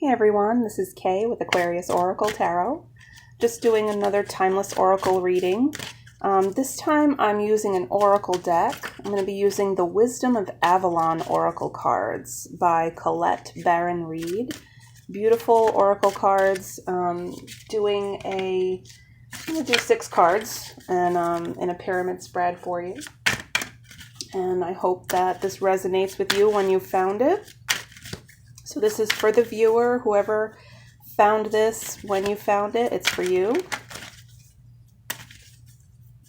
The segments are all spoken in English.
Hey everyone, this is Kay with Aquarius Oracle Tarot. Just doing another Timeless Oracle reading. This time I'm using an Oracle deck. I'm going to be using the Wisdom of Avalon Oracle cards by Colette Baron Reid. Beautiful Oracle cards. I'm going to do 6 cards and in a pyramid spread for you. And I hope that this resonates with you when you found it. So this is for the viewer, whoever found this when you found it, it's for you.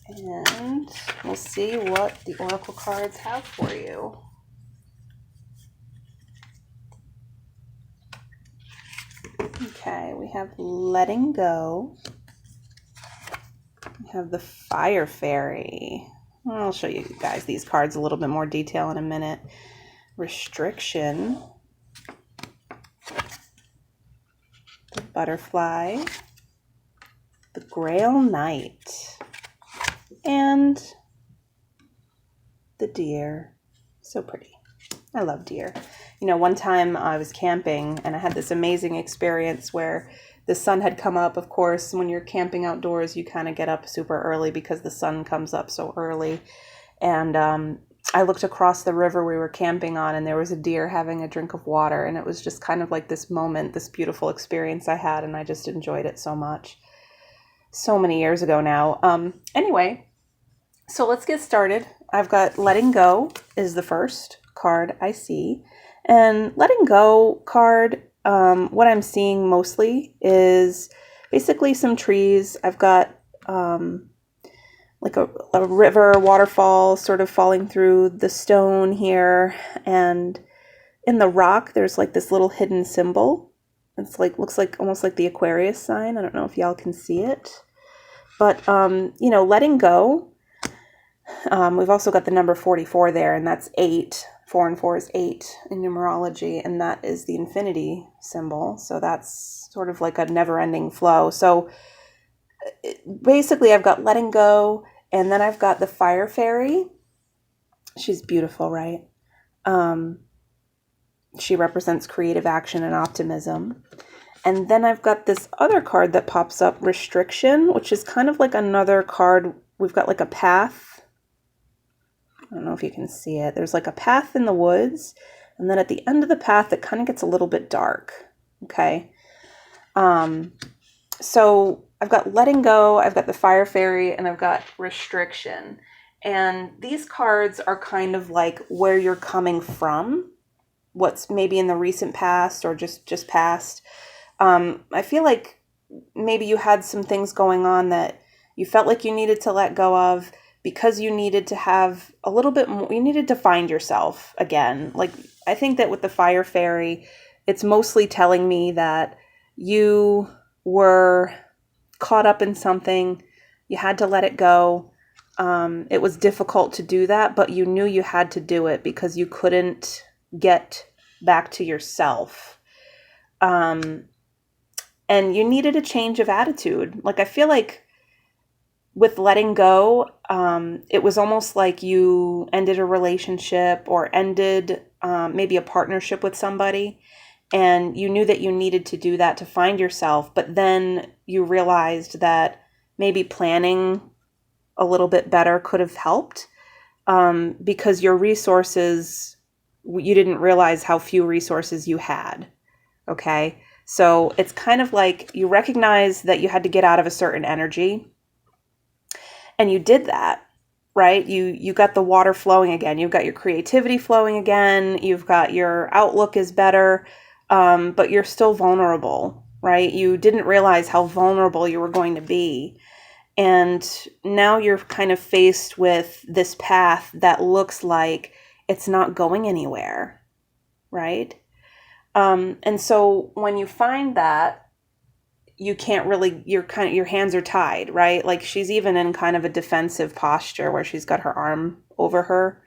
And we'll see what the Oracle cards have for you. Okay, we have Letting Go. We have the Fire Fairy. I'll show you guys these cards a little bit more detail in a minute. Restriction. The Butterfly. The Grail Knight. And the Deer. So pretty. I love deer. You know, one time I was camping and I had this amazing experience where the sun had come up. Of course, when you're camping outdoors, you kind of get up super early because the sun comes up so early. And I looked across the river we were camping on and there was a deer having a drink of water. And it was just kind of like this moment, this beautiful experience I had. And I just enjoyed it so much. So many years ago now. Anyway, so let's get started. I've got Letting Go is the first card I see. And Letting Go card, what I'm seeing mostly is basically some trees. I've got like a river, waterfall sort of falling through the stone here. And in the rock, there's like this little hidden symbol. It's like, looks like almost like the Aquarius sign. I don't know if y'all can see it. But, you know, letting go. We've also got the number 44 there, and that's 8. 4 and 4 is 8 in numerology, and that is the infinity symbol. So that's sort of like a never-ending flow. So basically, I've got letting go, and then I've got the Fire Fairy. She's beautiful, right? She represents creative action and optimism. And then I've got this other card that pops up, Restriction, which is kind of like another card. We've got like a path. I don't know if you can see it. There's like a path in the woods. And then at the end of the path, it kind of gets a little bit dark. Okay. So I've got Letting Go, I've got the Fire Fairy, and I've got Restriction. And these cards are kind of like where you're coming from, what's maybe in the recent past or just past. I feel like maybe you had some things going on that you felt like you needed to let go of because you needed to have a little bit more, you needed to find yourself again. Like, I think that with the Fire Fairy, it's mostly telling me that you were caught up in something, you had to let it go. It was difficult to do that, but you knew you had to do it because you couldn't get back to yourself. And you needed a change of attitude. Like, I feel like with letting go, it was almost like you ended a relationship or ended maybe a partnership with somebody, and you knew that you needed to do that to find yourself, but then you realized that maybe planning a little bit better could have helped because your resources, you didn't realize how few resources you had, okay? So it's kind of like you recognize that you had to get out of a certain energy, and you did that, right? You got the water flowing again. You've got your creativity flowing again. You've got your outlook is better, but you're still vulnerable, right? You didn't realize how vulnerable you were going to be. And now you're kind of faced with this path that looks like it's not going anywhere, right? And so when you find that, you can't really, your hands are tied, right? Like, she's even in kind of a defensive posture where she's got her arm over her.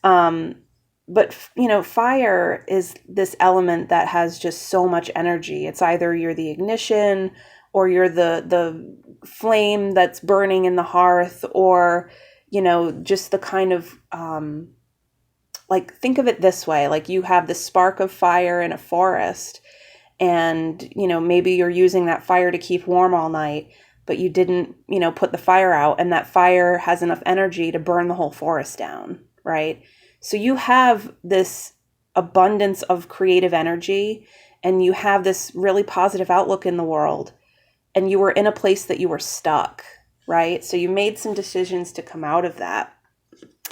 But, you know, fire is this element that has just so much energy. It's either you're the ignition or you're the flame that's burning in the hearth, or, you know, just the kind of, like, think of it this way, like you have the spark of fire in a forest, and, maybe you're using that fire to keep warm all night, but you didn't, put the fire out, and that fire has enough energy to burn the whole forest down, right? So you have this abundance of creative energy, and you have this really positive outlook in the world, and you were in a place that you were stuck, right? So you made some decisions to come out of that.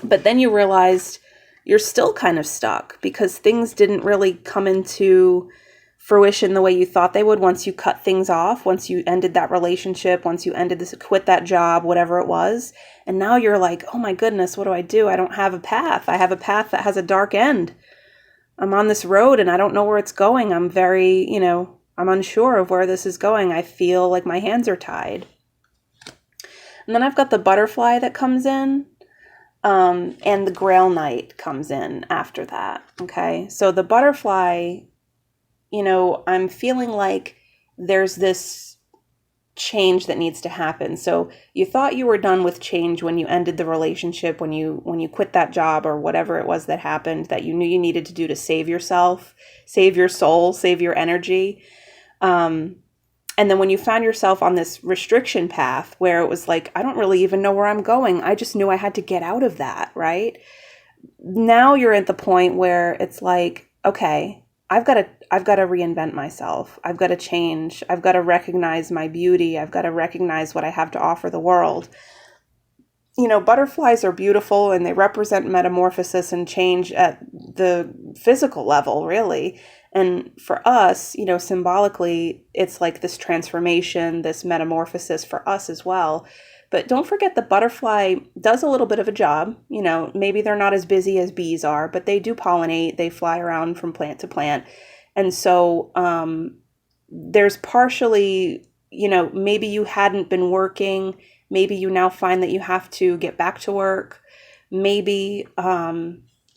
But then you realized you're still kind of stuck because things didn't really come into fruition the way you thought they would once you cut things off, once you ended that relationship, once you quit that job, whatever it was. And now you're like, oh my goodness, what do? I don't have a path. I have a path that has a dark end. I'm on this road and I don't know where it's going. I'm very, I'm unsure of where this is going. I feel like my hands are tied. And then I've got the butterfly that comes in. And the Grail Knight comes in after that. Okay. So the butterfly, I'm feeling like there's this change that needs to happen. So you thought you were done with change when you ended the relationship, when you quit that job or whatever it was that happened that you knew you needed to do to save yourself, save your soul, save your energy. And then when you found yourself on this restriction path where it was like, I don't really even know where I'm going. I just knew I had to get out of that, right? Now you're at the point where it's like, okay, I've got to reinvent myself. I've got to change. I've got to recognize my beauty. I've got to recognize what I have to offer the world. Butterflies are beautiful and they represent metamorphosis and change at the physical level, really. And for us, symbolically, it's like this transformation, this metamorphosis for us as well. But don't forget the butterfly does a little bit of a job. Maybe they're not as busy as bees are, but they do pollinate. They fly around from plant to plant. And so there's partially, maybe you hadn't been working. Maybe you now find that you have to get back to work. Maybe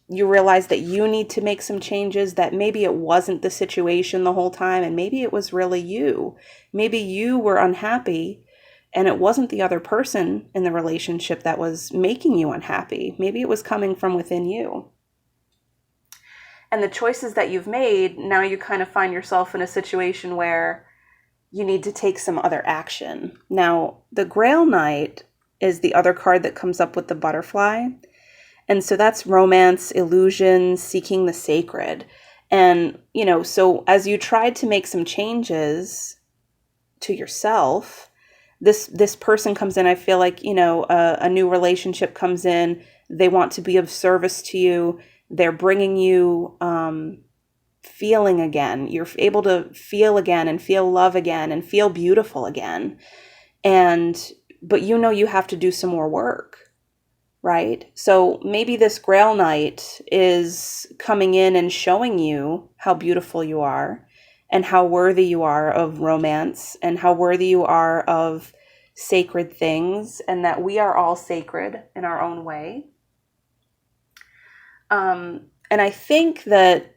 you realize that you need to make some changes, that maybe it wasn't the situation the whole time, and maybe it was really you. Maybe you were unhappy, and it wasn't the other person in the relationship that was making you unhappy. Maybe it was coming from within you. And the choices that you've made, now you kind of find yourself in a situation where you need to take some other action. Now, the Grail Knight is the other card that comes up with the butterfly. And so that's romance, illusion, seeking the sacred. And, so as you tried to make some changes to yourself, this person comes in. I feel like, a new relationship comes in. They want to be of service to you. They're bringing you feeling again. You're able to feel again and feel love again and feel beautiful again. But you have to do some more work. Right? So maybe this Grail Knight is coming in and showing you how beautiful you are and how worthy you are of romance and how worthy you are of sacred things, and that we are all sacred in our own way. And I think that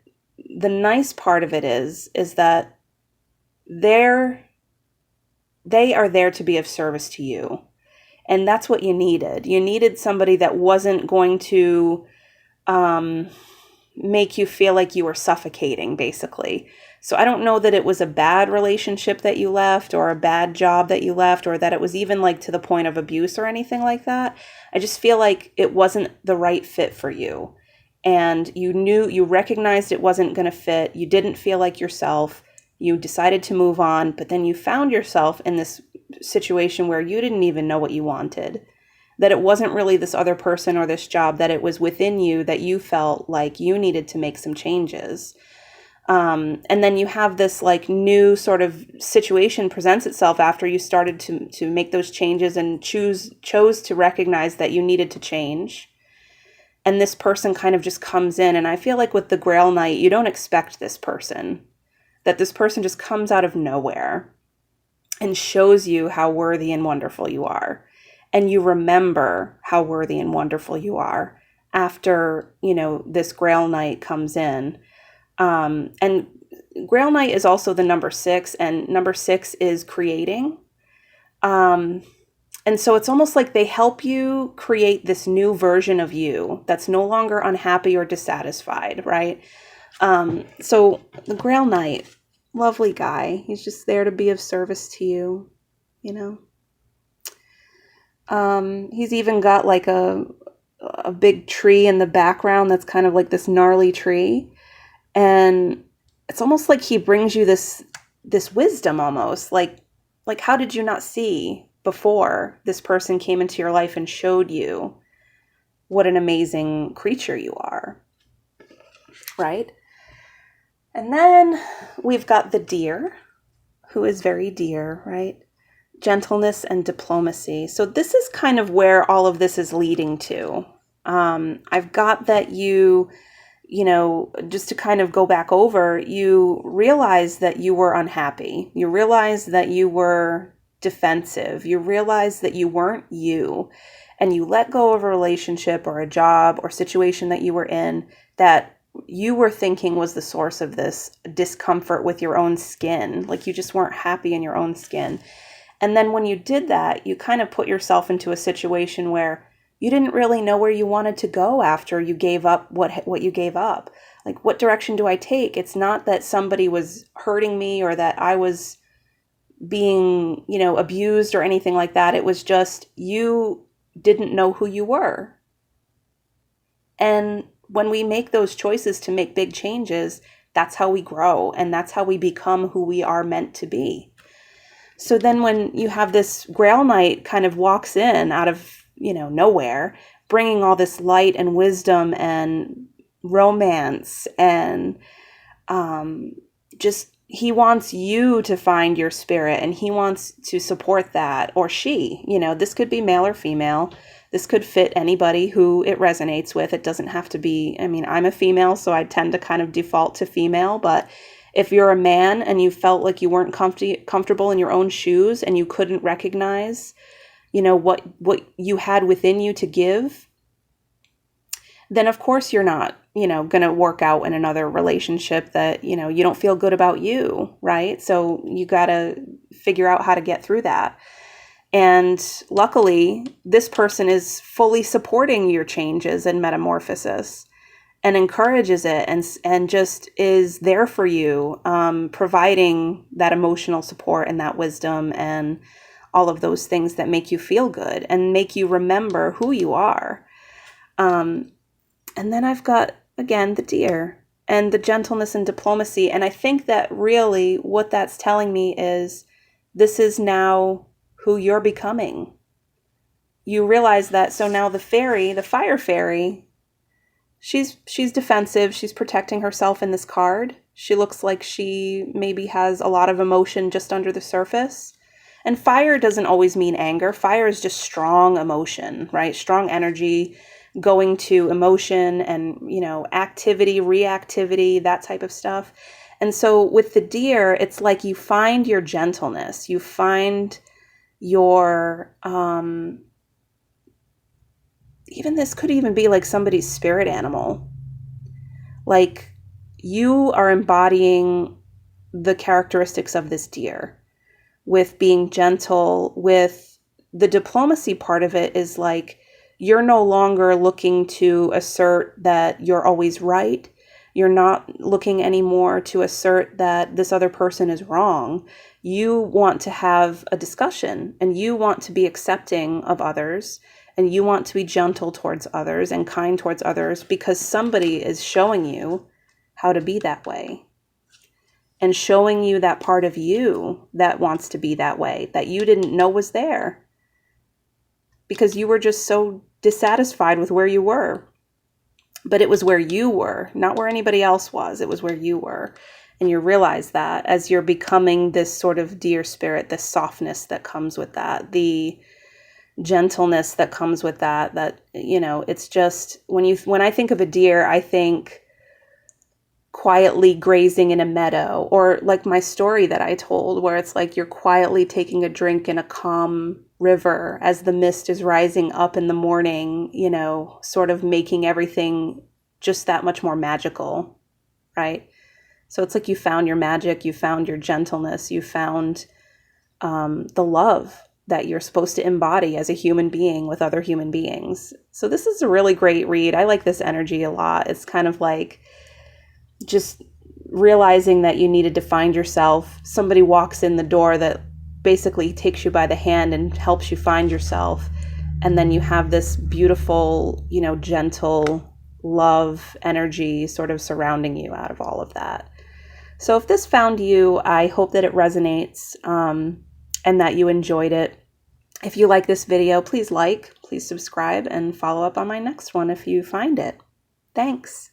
the nice part of it is that they are there to be of service to you. And that's what you needed. You needed somebody that wasn't going to make you feel like you were suffocating, basically. So I don't know that it was a bad relationship that you left or a bad job that you left or that it was even like to the point of abuse or anything like that. I just feel like it wasn't the right fit for you. And you recognized it wasn't going to fit. You didn't feel like yourself. You decided to move on, but then you found yourself in this situation where you didn't even know what you wanted, that it wasn't really this other person or this job, that it was within you, that you felt like you needed to make some changes. And then you have this like new sort of situation presents itself after you started to make those changes and chose to recognize that you needed to change. And this person kind of just comes in. And I feel like with the Grail Knight, you don't expect this person, that this person just comes out of nowhere and shows you how worthy and wonderful you are. And you remember how worthy and wonderful you are after, this Grail Knight comes in. And Grail Knight is also the number 6, and number 6 is creating. And so it's almost like they help you create this new version of you that's no longer unhappy or dissatisfied, right? So the Grail Knight, lovely guy. He's just there to be of service to you, you know. He's even got like a big tree in the background that's kind of like this gnarly tree, and it's almost like he brings you this wisdom, almost like how did you not see before this person came into your life and showed you what an amazing creature you are, right? And then we've got the deer, who is very dear, right? Gentleness and diplomacy. So this is kind of where all of this is leading to. I've got that you know, just to kind of go back over, you realize that you were unhappy. You realize that you were defensive. You realize that you weren't you. And you let go of a relationship or a job or situation that you were in that you were thinking was the source of this discomfort with your own skin. Like you just weren't happy in your own skin. And then when you did that, you kind of put yourself into a situation where you didn't really know where you wanted to go after you gave up what you gave up. Like, what direction do I take? It's not that somebody was hurting me or that I was being, you know, abused or anything like that. It was just you didn't know who you were. And when we make those choices to make big changes, that's how we grow and that's how we become who we are meant to be. So then when you have this Grail Knight kind of walks in out of, you know, nowhere, bringing all this light and wisdom and romance and just he wants you to find your spirit and he wants to support that, or she, you know, this could be male or female. This could fit anybody who it resonates with. It doesn't have to be, I mean, I'm a female, so I tend to kind of default to female, but if you're a man and you felt like you weren't comfortable in your own shoes and you couldn't recognize, you know, what you had within you to give, then of course you're not, you know, going to work out in another relationship that, you know, you don't feel good about you, right? So you got to figure out how to get through that. And luckily, this person is fully supporting your changes and metamorphosis and encourages it and just is there for you, providing that emotional support and that wisdom and all of those things that make you feel good and make you remember who you are. And then I've got, again, the deer and the gentleness and diplomacy. And I think that really what that's telling me is this is now who you're becoming. You realize that. So now the fairy, the fire fairy, she's defensive. She's protecting herself in this card. She looks like she maybe has a lot of emotion just under the surface. And fire doesn't always mean anger. Fire is just strong emotion, right? Strong energy going to emotion and, you know, activity, reactivity, that type of stuff. And so with the deer, it's like you find your gentleness. You find your, even this could even be like somebody's spirit animal. Like you are embodying the characteristics of this deer with being gentle. With the diplomacy part of it is like you're no longer looking to assert that you're always right. You're not looking anymore to assert that this other person is wrong. You want to have a discussion and you want to be accepting of others and you want to be gentle towards others and kind towards others because somebody is showing you how to be that way and showing you that part of you that wants to be that way that you didn't know was there because you were just so dissatisfied with where you were. But it was where you were, not where anybody else was. It was where you were. And you realize that as you're becoming this sort of deer spirit, the softness that comes with that, the gentleness that comes with that, you know, it's just when I think of a deer, I think quietly grazing in a meadow, or like my story that I told where it's like you're quietly taking a drink in a calm river as the mist is rising up in the morning, you know, sort of making everything just that much more magical, right? So it's like you found your magic, you found your gentleness, you found the love that you're supposed to embody as a human being with other human beings. So this is a really great read. I like this energy a lot. It's kind of like just realizing that you needed to find yourself. Somebody walks in the door that basically takes you by the hand and helps you find yourself. And then you have this beautiful, gentle love energy sort of surrounding you out of all of that. So if this found you, I hope that it resonates and that you enjoyed it. If you like this video, please subscribe, and follow up on my next one if you find it. Thanks.